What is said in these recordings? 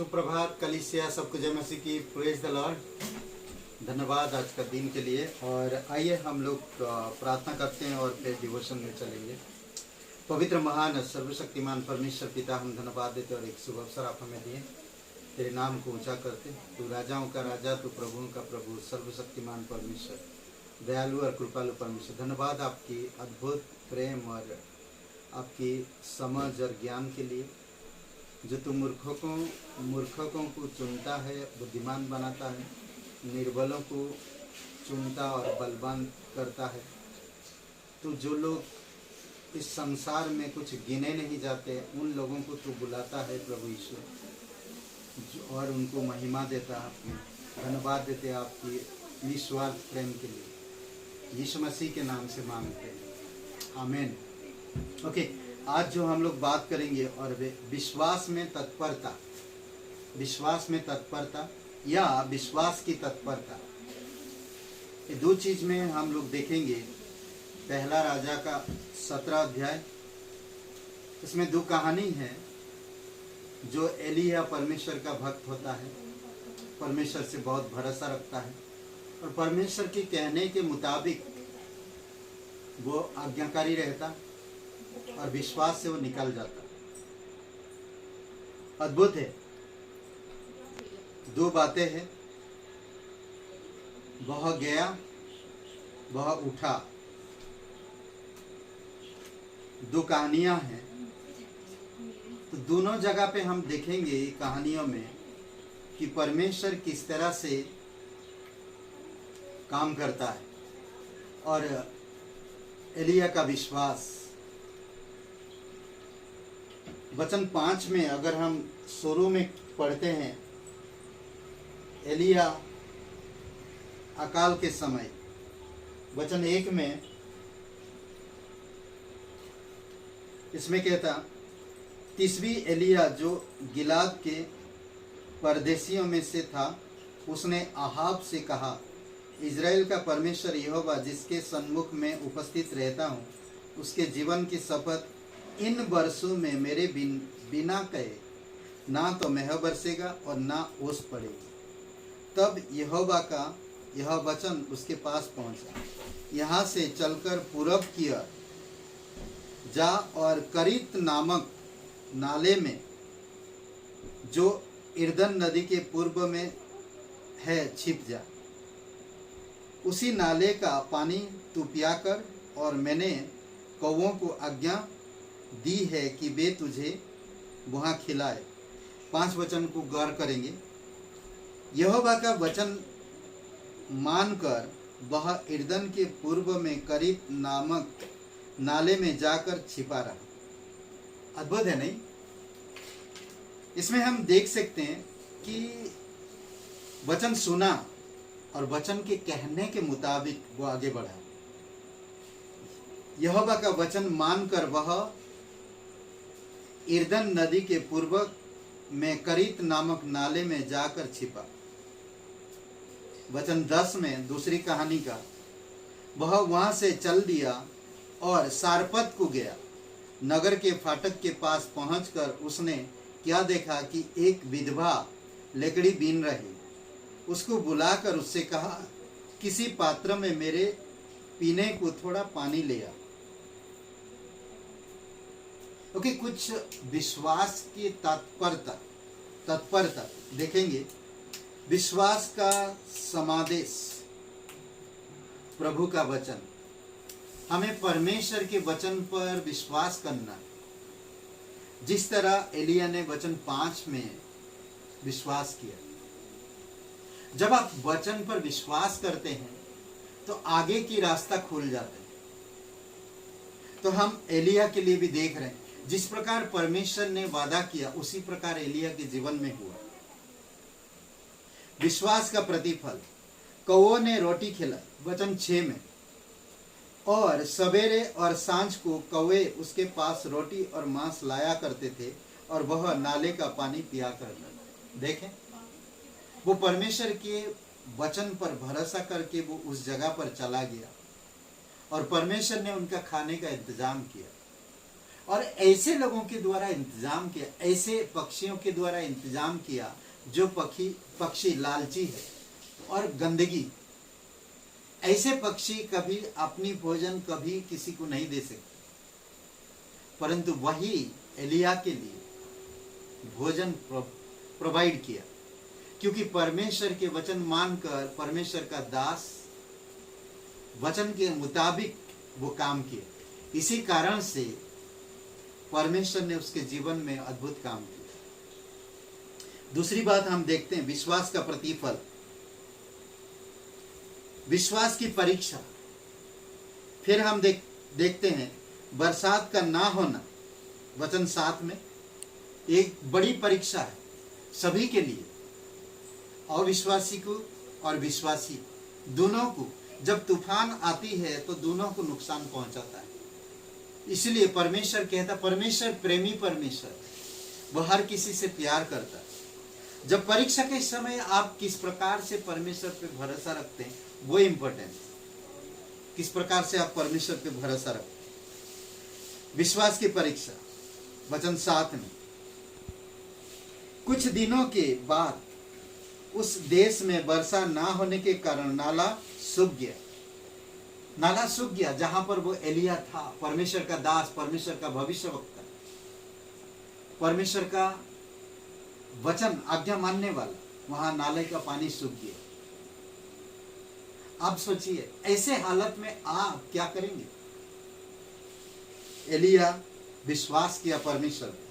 सुप्रभात कलीसिया, सबको जय मसीह की। Praise the Lord. धन्यवाद आज का दिन के लिए। और आइए हम लोग प्रार्थना करते हैं और फिर डिवोशन में चलेंगे। पवित्र महान सर्वशक्तिमान परमेश्वर पिता, हम धन्यवाद देते और एक शुभ अवसर आप हमें दिए। तेरे नाम को ऊंचा करते। तू राजाओं का राजा, तू प्रभुओं का प्रभु, सर्वशक्तिमान परमेश्वर, दयालु और कृपालु परमेश्वर। धन्यवाद आपकी अद्भुत प्रेम और आपकी समझ और ज्ञान के लिए, जो तू मूर्खों को चुनता है, बुद्धिमान बनाता है, निर्बलों को चुनता और बलवान करता है। तू जो लोग इस संसार में कुछ गिने नहीं जाते, उन लोगों को तू बुलाता है प्रभु यीशु, और उनको महिमा देता है। धन्यवाद देते हैं आपकी निस्वार्थ प्रेम के लिए। यीशु मसीह के नाम से मांगते हैं, आमीन। ओके, आज जो हम लोग बात करेंगे और विश्वास में तत्परता, विश्वास में तत्परता या विश्वास की तत्परता, ये दो चीज में हम लोग देखेंगे। पहला राजा का 17 अध्याय, इसमें दो कहानी है। जो एलिया परमेश्वर का भक्त होता है, परमेश्वर से बहुत भरोसा रखता है और परमेश्वर के कहने के मुताबिक वो आज्ञाकारी रहता और विश्वास से वो निकल जाता। अद्भुत है। दो बातें हैं, वह गया वह उठा। दो कहानियां हैं, तो दोनों जगह पे हम देखेंगे कहानियों में कि परमेश्वर किस तरह से काम करता है। और एलिया का विश्वास, वचन 5 में अगर हम शुरू में पढ़ते हैं, एलिया अकाल के समय, वचन 1 में इसमें कहता, 30वीं एलिया जो गिलाद के परदेशियों में से था, उसने आहाब से कहा, इज़राइल का परमेश्वर यहोवा जिसके सन्मुख में उपस्थित रहता हूँ, उसके जीवन की शपथ, इन वर्षों में मेरे बिना कहे ना तो मेह बरसेगा और ना ओस पड़ेगी। तब यहोवा का यह वचन उसके पास पहुंचा, यहाँ से चलकर पूरब की ओर जा और करीत नामक नाले में, जो इर्दन नदी के पूर्व में है, छिप जा। उसी नाले का पानी तू पिया कर, और मैंने कौवों को आज्ञा दी है कि वे तुझे वहाँ खिलाए। 5 वचन को गौर करेंगे। यहोवा का वचन मानकर वह इर्दन के पूर्व में करीत नामक नाले में जाकर छिपा रहा। अद्भुत है नहीं? इसमें हम देख सकते हैं कि वचन सुना और वचन के कहने के मुताबिक वो आगे बढ़ा। यहोवा का वचन मानकर वह इर्दन नदी के पूर्व में करीत नामक नाले में जाकर छिपा। वचन 10 में दूसरी कहानी का, वह वहां से चल दिया और सारपत को गया। नगर के फाटक के पास पहुंचकर उसने क्या देखा कि एक विधवा लकड़ी बीन रही। उसको बुलाकर उससे कहा, किसी पात्र में मेरे पीने को थोड़ा पानी ले आ। ओके, कुछ विश्वास की तत्परता देखेंगे। विश्वास का समादेश, प्रभु का वचन। हमें परमेश्वर के वचन पर विश्वास करना, जिस तरह एलिया ने वचन 5 में विश्वास किया। जब आप वचन पर विश्वास करते हैं तो आगे की रास्ता खुल जाता है। तो हम एलिया के लिए भी देख रहे हैं, जिस प्रकार परमेश्वर ने वादा किया उसी प्रकार एलिया के जीवन में हुआ। विश्वास का प्रतिफल, कौवों ने रोटी खिलाई, वचन 6 में, और सवेरे और सांझ को कौवे उसके पास रोटी और मांस लाया करते थे, और वह नाले का पानी पिया करता था। देखें, वो परमेश्वर के वचन पर भरोसा करके वो उस जगह पर चला गया और परमेश्वर ने उनका खाने का इंतजाम किया। और ऐसे लोगों के द्वारा इंतजाम किया, ऐसे पक्षियों के द्वारा इंतजाम किया जो पक्षी लालची है और गंदगी। ऐसे पक्षी कभी अपनी भोजन कभी किसी को नहीं दे सकते, परंतु वही एलिया के लिए भोजन प्रोवाइड किया, क्योंकि परमेश्वर के वचन मानकर परमेश्वर का दास वचन के मुताबिक वो काम किया। इसी कारण से परमेश्वर ने उसके जीवन में अद्भुत काम किया। दूसरी बात हम देखते हैं, विश्वास का प्रतिफल, विश्वास की परीक्षा। फिर हम देखते हैं बरसात का ना होना, वचन 7 में एक बड़ी परीक्षा है सभी के लिए, अविश्वासी को और विश्वासी दोनों को। जब तूफान आती है तो दोनों को नुकसान पहुंचाता है। इसलिए परमेश्वर कहता, परमेश्वर प्रेमी परमेश्वर, वह हर किसी से प्यार करता है। जब परीक्षा के समय आप किस प्रकार से परमेश्वर पे भरोसा रखते हैं वो इंपॉर्टेंट, किस प्रकार से आप परमेश्वर पे भरोसा रखते हैं। विश्वास की परीक्षा, वचन 7 में, कुछ दिनों के बाद उस देश में वर्षा ना होने के कारण नाला सूख गया। नाला सूख गया जहां पर वो एलिया था, परमेश्वर का दास, परमेश्वर का भविष्यवक्ता, परमेश्वर का वचन आज्ञा मानने वाला, वहां नाले का पानी सूख गया। आप सोचिए ऐसे हालत में आप क्या करेंगे। एलिया विश्वास किया परमेश्वर पे।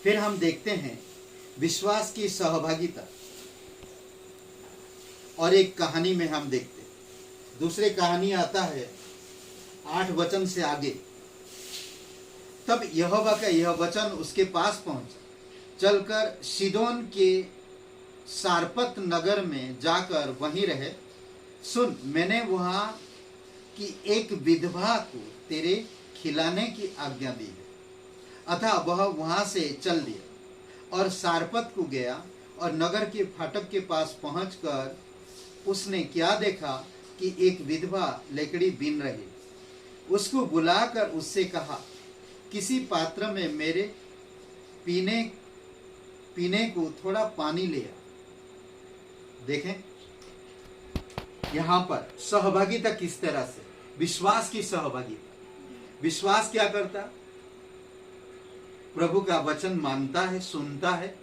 फिर हम देखते हैं विश्वास की सहभागिता, और एक कहानी में हम देखते हैं, दूसरी कहानी आता है 8 वचन से आगे। तब यहोवा का यह वचन उसके पास पहुंचा, चलकर सीदोन के सारपत नगर में जाकर वहीं रहे। सुन, मैंने वहां की एक विधवा को तेरे खिलाने की आज्ञा दी है। अतः वह वहां से चल दिया और सारपत को गया, और नगर के फाटक के पास पहुंचकर उसने क्या देखा कि एक विधवा लकड़ी बीन रही। उसको बुलाकर उससे कहा, किसी पात्र में मेरे पीने को थोड़ा पानी ले आ। देखें यहां पर सहभागिता किस तरह से, विश्वास की सहभागिता। विश्वास क्या करता, प्रभु का वचन मानता है, सुनता है।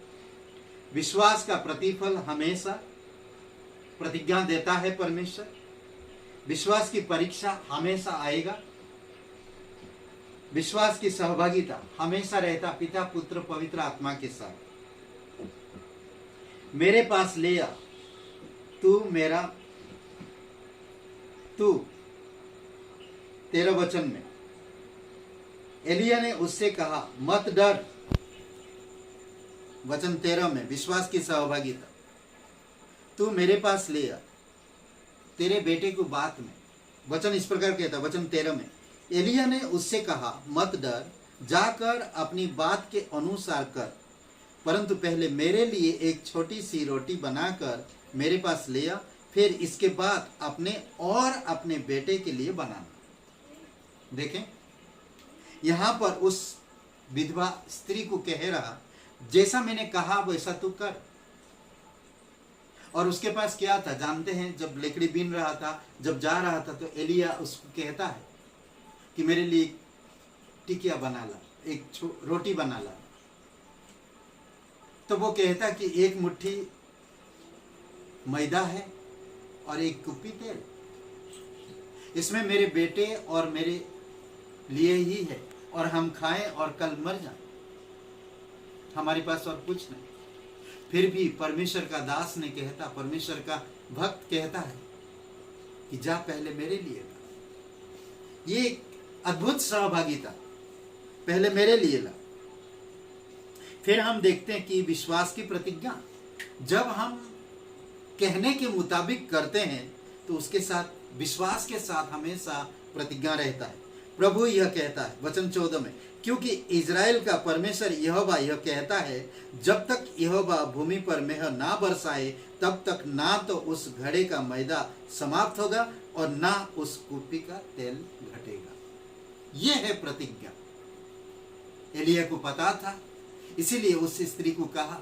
विश्वास का प्रतिफल हमेशा प्रतिज्ञा देता है परमेश्वर। विश्वास की परीक्षा हमेशा आएगा। विश्वास की सहभागिता हमेशा रहता पिता, पुत्र, पवित्र आत्मा के साथ। मेरे पास ले आ, तू 13 वचन में एलिया ने उससे कहा, मत डर। वचन 13 में विश्वास की सहभागिता, तू मेरे पास ले आ तेरे बेटे को बात में। वचन इस प्रकार कहता, वचन 13 में, एलिया ने उससे कहा, मत डर, जाकर अपनी बात के अनुसार कर, परंतु पहले मेरे लिए एक छोटी सी रोटी बनाकर मेरे पास ले आ, फिर इसके बाद अपने और अपने बेटे के लिए बनाना। देखें यहां पर उस विधवा स्त्री को कह रहा, जैसा मैंने कहा वैसा तू कर। और उसके पास क्या था जानते हैं, जब लकड़ी बीन रहा था, जब जा रहा था, तो एलिया उसको कहता है कि मेरे लिए टिकिया बना ला, एक रोटी बना ला। तो वो कहता कि एक मुट्ठी मैदा है और एक कुप्पी तेल, इसमें मेरे बेटे और मेरे लिए ही है, और हम खाएं और कल मर जाएं, हमारे पास और कुछ नहीं। फिर भी परमेश्वर का दास ने कहता, परमेश्वर का भक्त कहता है कि जा पहले मेरे लिए ला। ये एक अद्भुत सहभागिता, पहले मेरे लिए ला। फिर हम देखते हैं कि विश्वास की प्रतिज्ञा, जब हम कहने के मुताबिक करते हैं तो उसके साथ, विश्वास के साथ हमेशा प्रतिज्ञा रहता है। प्रभु यह कहता है वचन 14 में, क्योंकि इज़राइल का परमेश्वर यहोवा यह कहता है, जब तक यहोवा भूमि पर मेह ना बरसाए तब तक ना तो उस घड़े का मैदा समाप्त होगा और ना उस कुप्पी का तेल घटेगा। ये है प्रतिज्ञा। एलिया को पता था, इसीलिए उस स्त्री को कहा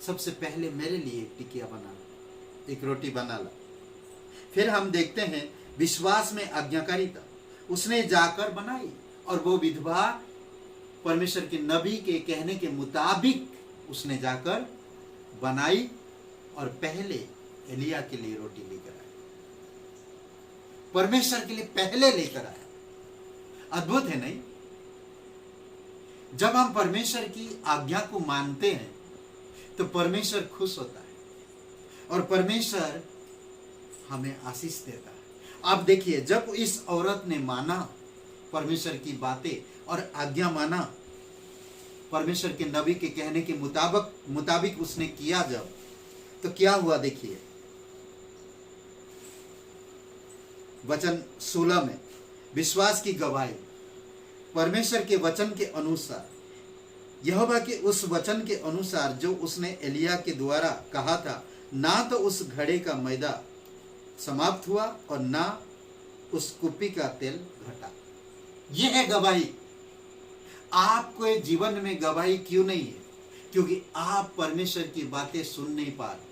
सबसे पहले मेरे लिए एक टिकिया बना, एक रोटी बना ला। फिर हम देखते हैं विश्वास में आज्ञाकारिता, उसने जाकर बनाई और वो विधवा परमेश्वर के नबी के कहने के मुताबिक उसने जाकर बनाई और पहले एलिया के लिए रोटी लेकर आया, परमेश्वर के लिए पहले लेकर आया। अद्भुत है नहीं? जब हम परमेश्वर की आज्ञा को मानते हैं तो परमेश्वर खुश होता है और परमेश्वर हमें आशीष देता है। आप देखिए, जब इस औरत ने माना परमेश्वर की बातें और आज्ञा माना, परमेश्वर के नबी के कहने के मुताबिक उसने किया जब, तो क्या हुआ देखिए वचन 16 में, विश्वास की गवाही। परमेश्वर के वचन के अनुसार, यहोवा के उस वचन के अनुसार जो उसने एलिया के द्वारा कहा था, ना तो उस घड़े का मैदा समाप्त हुआ और ना उस कुप्पी का तेल घटा। यह है गवाही। आपके जीवन में गवाही क्यों नहीं है? क्योंकि आप परमेश्वर की बातें सुन नहीं पा रहे,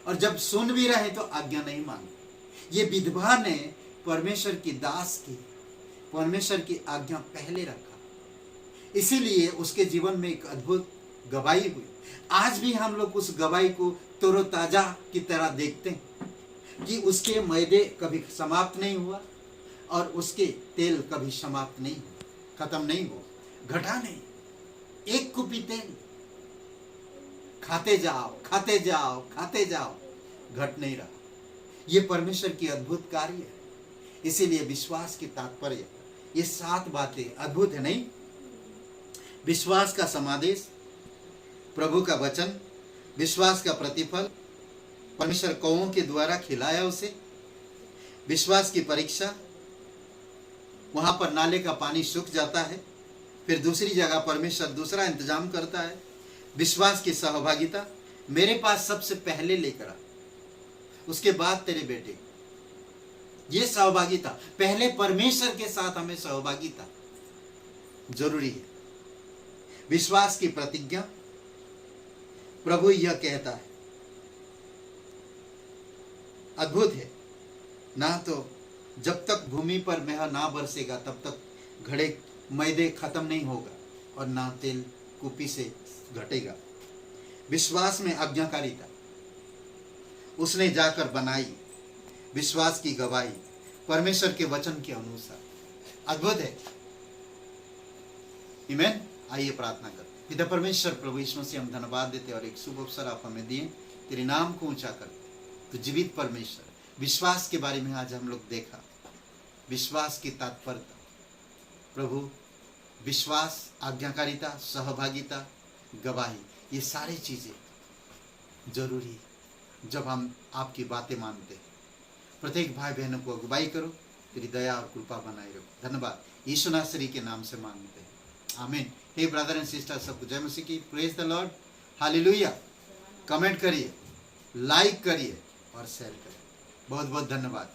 और जब सुन भी रहे तो आज्ञा नहीं मानते। ये विधवा ने परमेश्वर की दास की, परमेश्वर की आज्ञा पहले रखा, इसीलिए उसके जीवन में एक अद्भुत गवाही हुई। आज भी हम लोग उस गवाही को तरोताजा की तरह देखते हैं कि उसके मैदे कभी समाप्त नहीं हुआ और उसके तेल कभी समाप्त नहीं हुआ, खत्म नहीं हुआ, घटा नहीं। एक कुपी तेल खाते जाओ खाते जाओ खाते जाओ, घट नहीं रहा। ये परमेश्वर की अद्भुत कार्य है। इसीलिए विश्वास की तात्पर्य, ये 7 बातें अद्भुत है नहीं? विश्वास का समादेश, प्रभु का वचन, विश्वास का प्रतिफल, परमेश्वर कौओं के द्वारा खिलाया उसे, विश्वास की परीक्षा, वहां पर नाले का पानी सूख जाता है, फिर दूसरी जगह परमेश्वर दूसरा इंतजाम करता है, विश्वास की सहभागिता, मेरे पास सबसे पहले लेकर आ, उसके बाद तेरे बेटे। ये सहभागिता, पहले परमेश्वर के साथ हमें सहभागिता जरूरी है। विश्वास की प्रतिज्ञा, प्रभु यह कहता है, अद्भुत है ना, तो जब तक भूमि पर मेह ना बरसेगा तब तक घड़े मैदे खत्म नहीं होगा और ना तेल कुपी से घटेगा। विश्वास में आज्ञाकारिता, उसने जाकर बनाई, विश्वास की गवाही, परमेश्वर के वचन के अनुसार। अद्भुत है। आमीन। आइए प्रार्थना कर। पिता परमेश्वर, प्रभु यीशु मसीह, हम धन्यवाद देते और एक शुभ अवसर आप हमें दिए तेरे नाम को ऊंचा कर। तो जीवित परमेश्वर, विश्वास के बारे में आज हम लोग देखा, विश्वास की तात्पर्यता, प्रभु विश्वास, आज्ञाकारिता, सहभागिता, गवाही, ये सारी चीजें जरूरी है जब हम आपकी बातें मानते हैं। प्रत्येक भाई बहनों को अगुवाई करो, तेरी दया और कृपा बनाए रखो। धन्यवाद यीशु नासरी के नाम से मांगते हैं, आमीन। हे ब्रदर एंड सिस्टर, सबको जय मसीह की। Praise the Lord, hallelujah. Comment करिए, लाइक करिए और शेयर करिए। बहुत बहुत धन्यवाद।